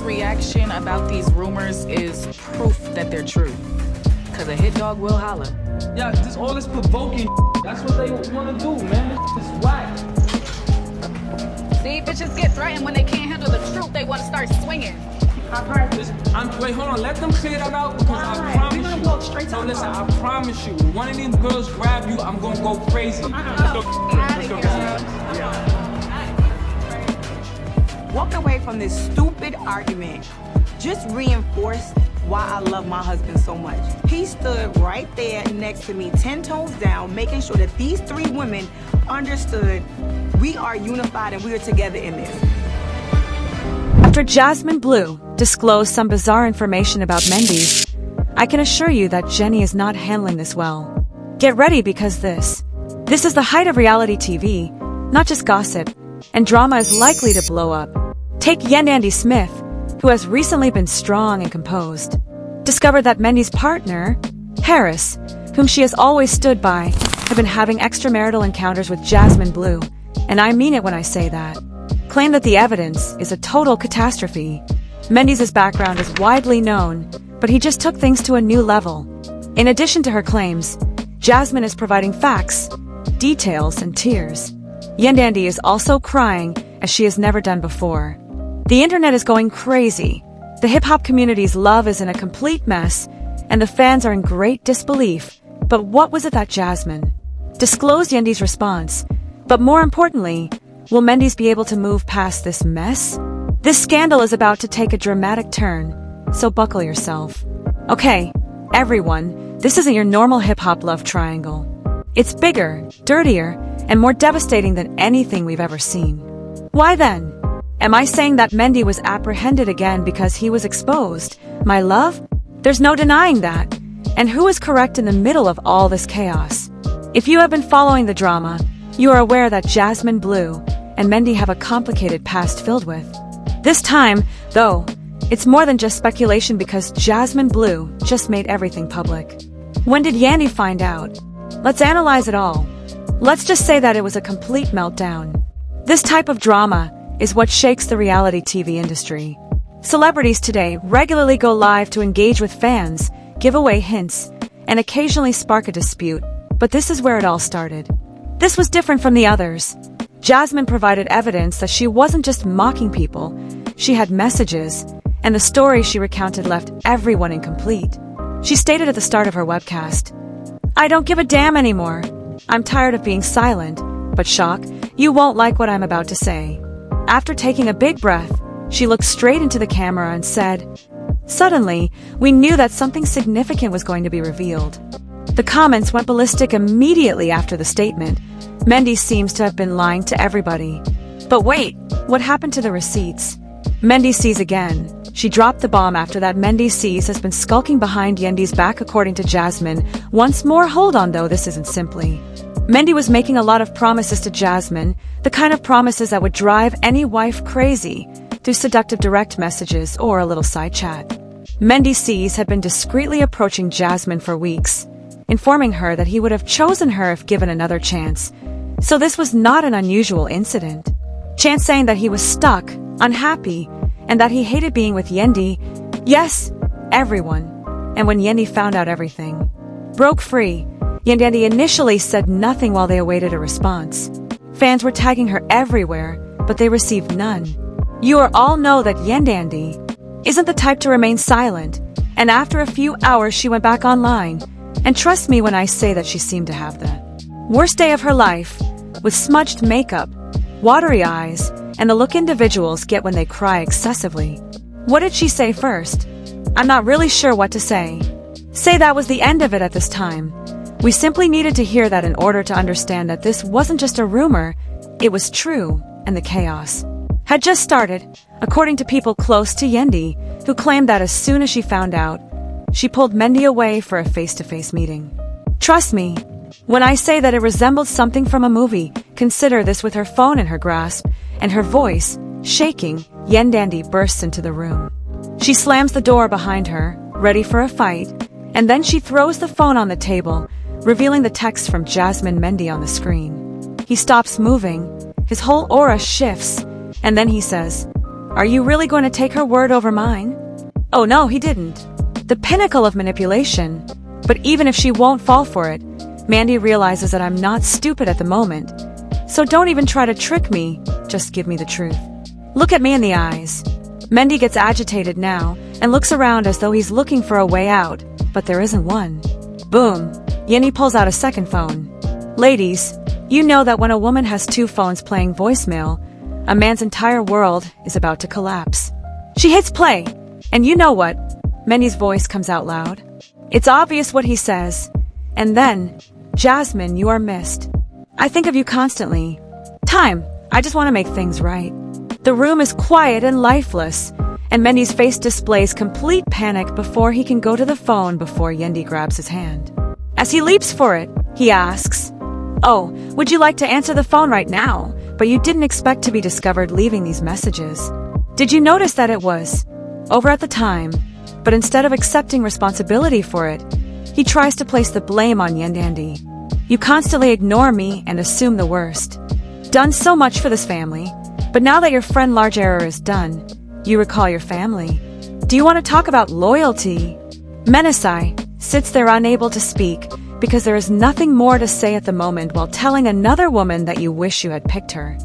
Mendeecees' reaction about these rumors is proof that they're true. Cause a hit dog will holler. Yeah, just all this provoking. That's what they want to do, man. This is whack. See, bitches get threatened when they can't handle the truth. They want to start swinging. Wait, hold on. Let them clear that out because I promise you. No, listen, I promise you. When one of these girls grab you, I'm gonna go crazy. Walking away from this stupid argument just reinforced why I love my husband so much. He stood right there next to me, 10 toes down, making sure that these three women understood we are unified and we are together in this. After Jasmine BLEU disclosed some bizarre information about Mendeecees, I can assure you that Jenny is not handling this well. Get ready because this is the height of reality TV, not just gossip, and drama is likely to blow up. Take Mendeecees Smith, who has recently been strong and composed, discovered that Mendeecees' partner, Harris, whom she has always stood by, had been having extramarital encounters with Jasmine BLEU, and I mean it when I say that. Claim that the evidence is a total catastrophe. Mendeecees' background is widely known, but he just took things to a new level. In addition to her claims, Jasmine is providing facts, details, and tears. Mendeecees is also crying as she has never done before. The internet is going crazy. The hip-hop community's love is in a complete mess, and the fans are in great disbelief. But what was it that Jasmine disclosed Mendeecees' response? But more importantly, will Mendeecees be able to move past this mess? This scandal is about to take a dramatic turn, so buckle yourself. Okay, everyone, this isn't your normal hip-hop love triangle. It's bigger, dirtier, and more devastating than anything we've ever seen. Why then? Am I saying that Mendeecees was apprehended again because he was exposed? My love? There's no denying that. And who is correct in the middle of all this chaos? If you have been following the drama, you are aware that Jasmine BLEU and Mendeecees have a complicated past filled with. This time, though, it's more than just speculation because Jasmine BLEU just made everything public. When did Mendeecees find out? Let's analyze it all. Let's just say that it was a complete meltdown. This type of drama is what shakes the reality TV industry. Celebrities today regularly go live to engage with fans, give away hints, and occasionally spark a dispute, but this is where it all started. This was different from the others. Jasmine provided evidence that she wasn't just mocking people, she had messages, and the story she recounted left everyone incomplete. She stated at the start of her webcast, "I don't give a damn anymore. I'm tired of being silent, but shock, you won't like what I'm about to say." After taking a big breath, she looked straight into the camera and said, "Suddenly, we knew that something significant was going to be revealed." The comments went ballistic immediately after the statement. Mendeecees seems to have been lying to everybody. But wait, what happened to the receipts? Mendeecees again. She dropped the bomb after that. Mendeecees has been skulking behind Mendeecees' back according to Jasmine. Once more, hold on though, this isn't simply. Mendeecees was making a lot of promises to Jasmine, the kind of promises that would drive any wife crazy, through seductive direct messages or a little side chat. Mendeecees had been discreetly approaching Jasmine for weeks, informing her that he would have chosen her if given another chance. So this was not an unusual incident. Chance saying that he was stuck, unhappy, and that he hated being with Mendeecees. Yes, everyone. And when Mendeecees found out everything, broke free, Mendeecees initially said nothing while they awaited a response. Fans were tagging her everywhere, but they received none. You all know that Mendeecees isn't the type to remain silent, and after a few hours she went back online. And trust me when I say that she seemed to have the worst day of her life, with smudged makeup, watery eyes, and the look individuals get when they cry excessively. What did she say first? I'm not really sure what to say. Say that was the end of it at this time. We simply needed to hear that in order to understand that this wasn't just a rumor, it was true, and the chaos had just started, according to people close to Mendeecees, who claimed that as soon as she found out, she pulled Mendeecees away for a face-to-face meeting. Trust me, when I say that it resembled something from a movie, consider this. With her phone in her grasp, and her voice shaking, Mendeecees bursts into the room. She slams the door behind her, ready for a fight, and then she throws the phone on the table, revealing the text from Jasmine Mendeecees on the screen. He stops moving, his whole aura shifts, and then he says, Are you really going to take her word over mine? Oh no, he didn't. The pinnacle of manipulation. But even if she won't fall for it, Mandy realizes that I'm not stupid at the moment. So don't even try to trick me, just give me the truth. Look at me in the eyes. Mendy gets agitated now and looks around as though he's looking for a way out, but there isn't one. Boom. Yenny pulls out a second phone. Ladies, you know that when a woman has two phones playing voicemail, a man's entire world is about to collapse. She hits play, and you know what? Mendy's voice comes out loud. It's obvious what he says. And then, Jasmine, you are missed. I think of you constantly. Time. I just want to make things right. The room is quiet and lifeless, and Mendy's face displays complete panic before he can go to the phone before Yendi grabs his hand. As he leaps for it, he asks, "Oh, would you like to answer the phone right now? But you didn't expect to be discovered leaving these messages. Did you notice that it was over at the time? But instead of accepting responsibility for it, he tries to place the blame on Yendandi. You constantly ignore me and assume the worst. Done so much for this family, but now that your friend Large Error is done, you recall your family. Do you want to talk about loyalty?" Mendeecees sits there unable to speak because there is nothing more to say at the moment while telling another woman that you wish you had picked her.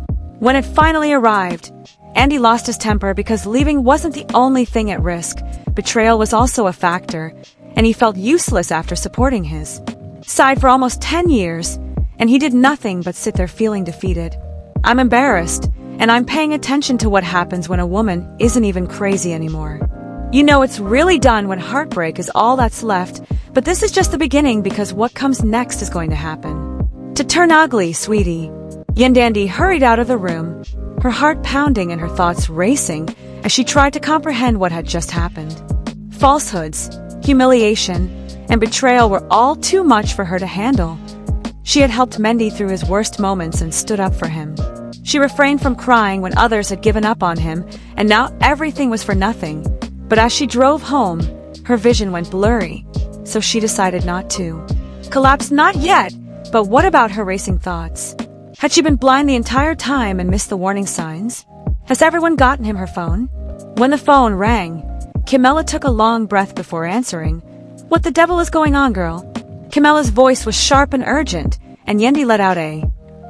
When it finally arrived, Andy lost his temper because leaving wasn't the only thing at risk. Betrayal was also a factor, and he felt useless after supporting his side for almost 10 years, and he did nothing but sit there feeling defeated. I'm embarrassed, and I'm paying attention to what happens when a woman isn't even crazy anymore. You know it's really done when heartbreak is all that's left, but this is just the beginning because what comes next is going to happen. To turn ugly, sweetie. Yendandi hurried out of the room, her heart pounding and her thoughts racing as she tried to comprehend what had just happened. Falsehoods, humiliation, and betrayal were all too much for her to handle. She had helped Mendy through his worst moments and stood up for him. She refrained from crying when others had given up on him, and now everything was for nothing. But as she drove home, her vision went blurry, so she decided not to. Collapse not yet, but what about her racing thoughts? Had she been blind the entire time and missed the warning signs? Has everyone gotten him her phone? When the phone rang, Camilla took a long breath before answering. What the devil is going on, girl? Camilla's voice was sharp and urgent, and Yendi let out a.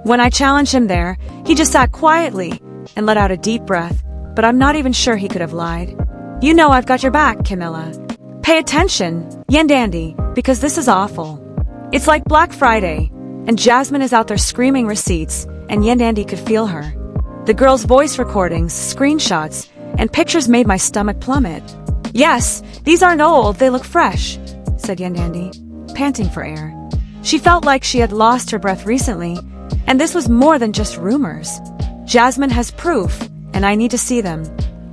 When I challenged him there, he just sat quietly and let out a deep breath, but I'm not even sure he could have lied. You know I've got your back, Camilla. Pay attention, Yendandi, because this is awful. It's like Black Friday, and Jasmine is out there screaming receipts, and Yendandi could feel her. The girl's voice recordings, screenshots, and pictures made my stomach plummet. Yes, these aren't old, they look fresh, said Yendandi, panting for air. She felt like she had lost her breath recently, and this was more than just rumors. Jasmine has proof, and I need to see them.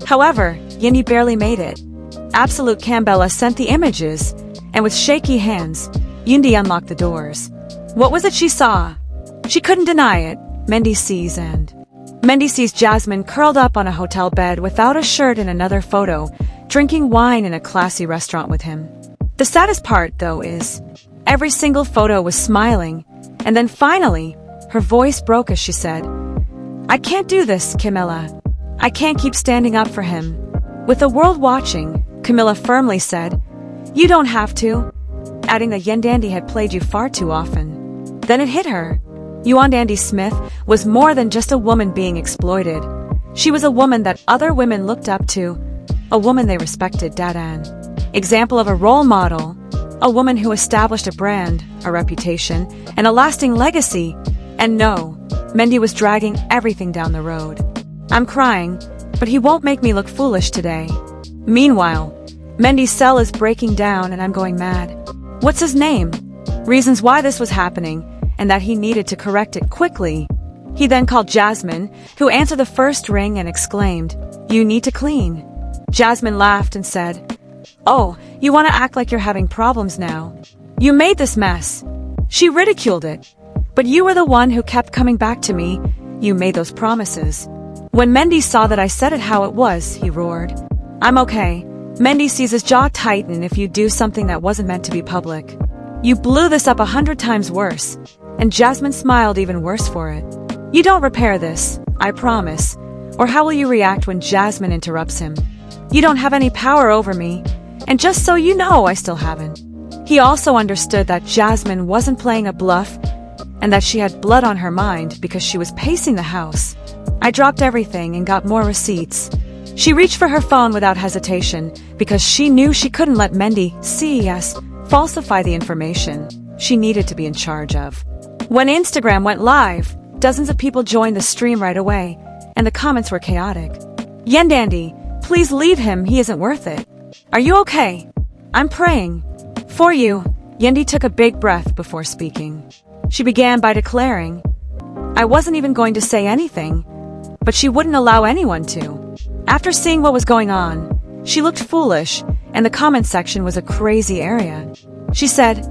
However, Yendi barely made it. Absolute Cambella sent the images, and with shaky hands, Yendi unlocked the doors. What was it she saw? She couldn't deny it. Mendeecees Jasmine curled up on a hotel bed without a shirt in another photo, drinking wine in a classy restaurant with him. The saddest part, though, is every single photo was smiling, and then finally, her voice broke as she said, I can't do this, Camilla. I can't keep standing up for him. With the world watching, Camilla firmly said, You don't have to, adding that Yendandi had played you far too often. Then it hit her. Yendandi Smith was more than just a woman being exploited. She was a woman that other women looked up to, a woman they respected, Dadan. Example of a role model, a woman who established a brand, a reputation, and a lasting legacy. And no, Mendy was dragging everything down the road. I'm crying, but he won't make me look foolish today. Meanwhile, Mendy's cell is breaking down and I'm going mad. What's his name? Reasons why this was happening, and that he needed to correct it quickly. He then called Jasmine, who answered the first ring and exclaimed, You need to clean. Jasmine laughed and said, Oh, you want to act like you're having problems now. You made this mess. She ridiculed it. But you were the one who kept coming back to me. You made those promises. When Mendy saw that I said it how it was, he roared. I'm okay. Mendy sees his jaw tighten if you do something that wasn't meant to be public. You blew this up 100 times worse. And Jasmine smiled even worse for it. You don't repair this, I promise. Or how will you react when Jasmine interrupts him? You don't have any power over me, and just so you know, I still haven't. He also understood that Jasmine wasn't playing a bluff and that she had blood on her mind because she was pacing the house. I dropped everything and got more receipts. She reached for her phone without hesitation because she knew she couldn't let Mendeecees falsify the information she needed to be in charge of. When Instagram went live, dozens of people joined the stream right away, and the comments were chaotic. Yendandy, please leave him, he isn't worth it. Are you okay? I'm praying. For you. Yendi took a big breath before speaking. She began by declaring, I wasn't even going to say anything, but she wouldn't allow anyone to. After seeing what was going on, she looked foolish, and the comment section was a crazy area. She said,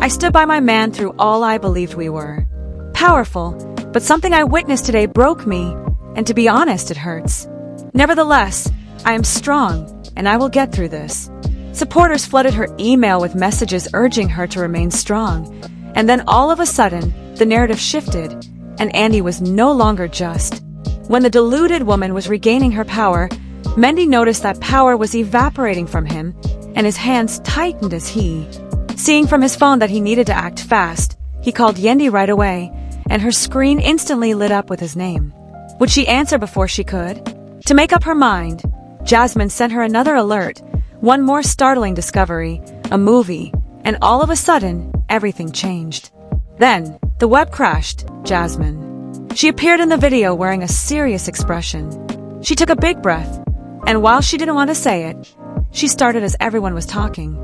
I stood by my man through all I believed we were. Powerful, but something I witnessed today broke me, and to be honest, it hurts. Nevertheless, I am strong, and I will get through this. Supporters flooded her email with messages urging her to remain strong, and then all of a sudden, the narrative shifted, and Andy was no longer just. When the deluded woman was regaining her power, Mendy noticed that power was evaporating from him, and his hands tightened as he. Seeing from his phone that he needed to act fast, he called Yendi right away, and her screen instantly lit up with his name. Would she answer before she could? To make up her mind, Jasmine sent her another alert, one more startling discovery, a movie, and all of a sudden, everything changed. Then, the web crashed, Jasmine. She appeared in the video wearing a serious expression. She took a big breath, and while she didn't want to say it, she started as everyone was talking.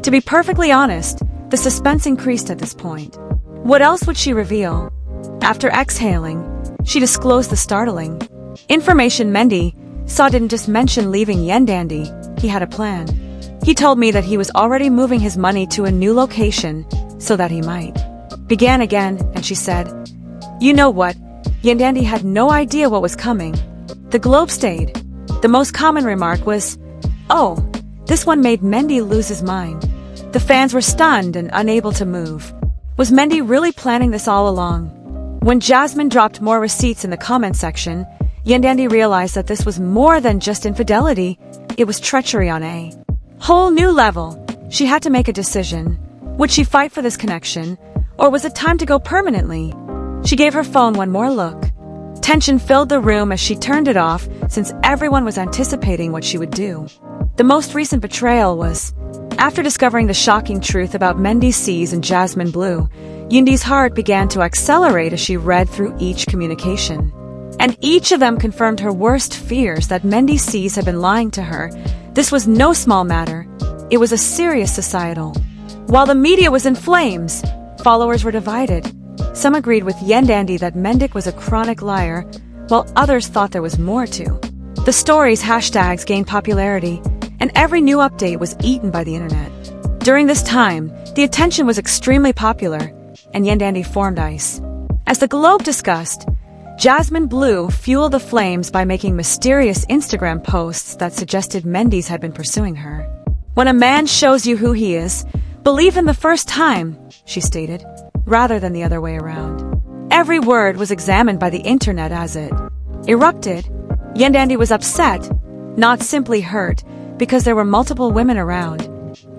To be perfectly honest, the suspense increased at this point. What else would she reveal? After exhaling, she disclosed the startling information. Mendy saw didn't just mention leaving Yendandy, he had a plan. He told me that he was already moving his money to a new location so that he might. Began again, and she said, You know what? Yendandy had no idea what was coming. The globe stayed. The most common remark was, Oh, this one made Mendy lose his mind. The fans were stunned and unable to move. Was Mendy really planning this all along? When Jasmine dropped more receipts in the comment section, Yendandy realized that this was more than just infidelity, it was treachery on a whole new level. She had to make a decision. Would she fight for this connection, or was it time to go permanently? She gave her phone one more look. Tension filled the room as she turned it off, since everyone was anticipating what she would do. The most recent betrayal was, after discovering the shocking truth about Mendeecees and Jasmine BLEU, Yendi's heart began to accelerate as she read through each communication. And each of them confirmed her worst fears that Mendeecees had been lying to her. This was no small matter. It was a serious societal. While the media was in flames, followers were divided. Some agreed with Yendandy that Mendic was a chronic liar, while others thought there was more to. The story's hashtags gained popularity, and every new update was eaten by the internet. During this time, the attention was extremely popular, and Yendandy formed ice. As the Globe discussed, Jasmine BLEU fueled the flames by making mysterious Instagram posts that suggested Mendeecees had been pursuing her. When a man shows you who he is, believe him the first time, she stated, rather than the other way around. Every word was examined by the internet as it erupted. Yendandy was upset, not simply hurt, because there were multiple women around,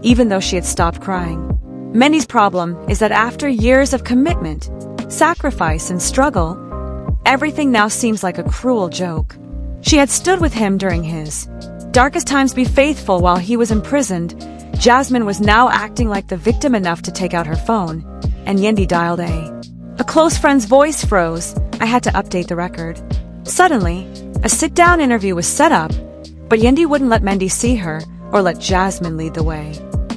even though she had stopped crying. Mendy's problem is that after years of commitment, sacrifice, and struggle, everything now seems like a cruel joke. She had stood with him during his darkest times, be faithful while he was imprisoned. Jasmine was now acting like the victim enough to take out her phone, and Yendi dialed a close friend's voice froze. I had to update the record. Suddenly, a sit-down interview was set up, but Yendi wouldn't let Mendy see her or let Jasmine lead the way.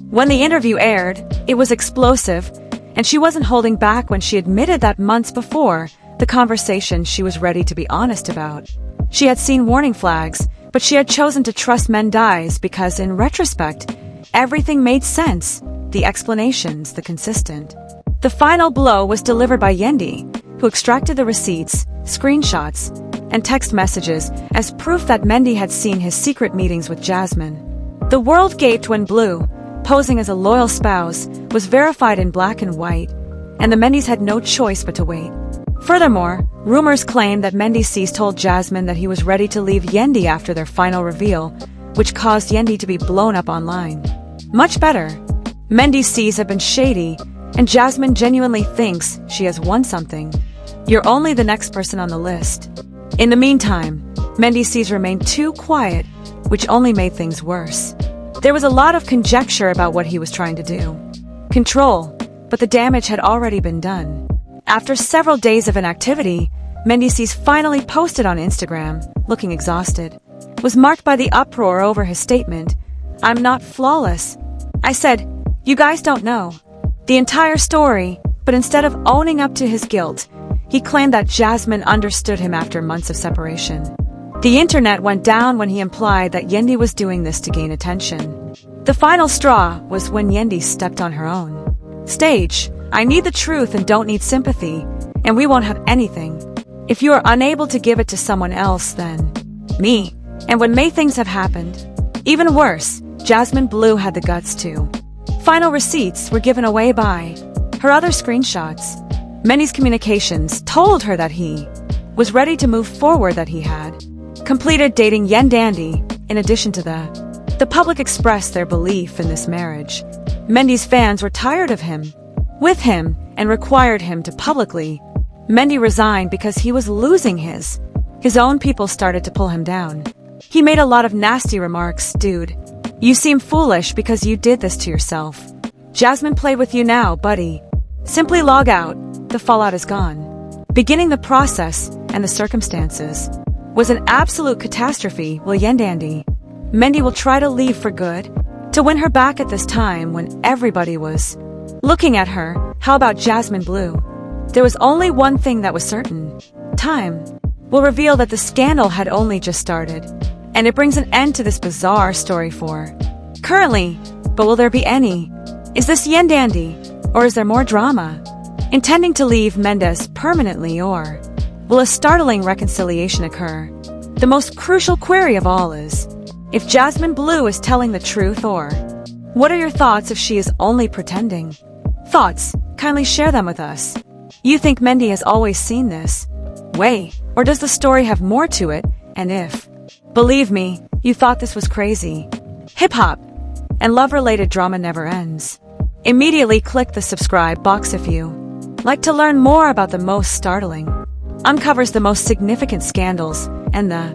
When the interview aired, it was explosive, and she wasn't holding back when she admitted that months before, the conversation she was ready to be honest about. She had seen warning flags, but she had chosen to trust Mendeecees because, in retrospect, everything made sense. The explanations, the consistent. The final blow was delivered by Yendi, who extracted the receipts, screenshots, and text messages as proof that Mendy had seen his secret meetings with Jasmine. The world gaped when BLEU, posing as a loyal spouse, was verified in black and white, and the Mendeecees had no choice but to wait. Furthermore, rumors claim that Mendeecees told Jasmine that he was ready to leave Yendi after their final reveal, which caused Yendi to be blown up online. Much better. Mendeecees have been shady, and Jasmine genuinely thinks she has won something. You're only the next person on the list. In the meantime, Mendeecees remained too quiet, which only made things worse. There was a lot of conjecture about what he was trying to do. Control, but the damage had already been done. After several days of inactivity, Mendeecees finally posted on Instagram, looking exhausted. Was marked by the uproar over his statement, "I'm not flawless." I said, "You guys don't know the entire story," but instead of owning up to his guilt, he claimed that Jasmine understood him after months of separation. The internet went down when he implied that Yendi was doing this to gain attention. The final straw was when Yendi stepped on her own stage. "I need the truth and don't need sympathy, and we won't have anything. If you are unable to give it to someone else, then me." And when May things have happened, even worse, Jasmine BLEU had the guts to. Final receipts were given away by her other screenshots. Mendeecees' communications told her that he was ready to move forward, that he had completed dating Yendandi. In addition to the public expressed their belief in this marriage. Mendeecees' fans were tired of him, with him, and required him to publicly. Mendy resigned because he was losing his own people started to pull him down. He made a lot of nasty remarks. "Dude, you seem foolish because you did this to yourself. Jasmine played with you now, buddy. Simply log out. The fallout is gone." Beginning the process and the circumstances was an absolute catastrophe. Will Yendandi, Mendy will try to leave for good, to win her back at this time when everybody was looking at her. How about Jasmine BLEU? There was only one thing that was certain. Time will reveal that the scandal had only just started, and it brings an end to this bizarre story for currently. But will there be any? Is this Yendandi, or is there more drama? Intending to leave Mendeecees permanently, or will a startling reconciliation occur? The most crucial query of all is if Jasmine BLEU is telling the truth, or what are your thoughts if she is only pretending? Thoughts? Kindly share them with us. You think Mendy has always seen this way, or does the story have more to it? And if, believe me, you thought this was crazy, hip-hop and love-related drama never ends. Immediately click the subscribe box if you like to learn more about the most startling, uncovers the most significant scandals, and the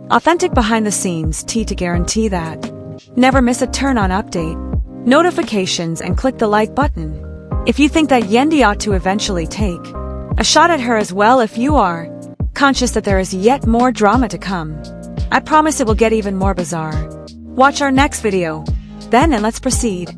authentic behind-the-scenes tea to guarantee that never miss a turn-on update, notifications, and click the like button. If you think that Yendi ought to eventually take a shot at her as well, if you are conscious that there is yet more drama to come, I promise it will get even more bizarre. Watch our next video, then, and let's proceed.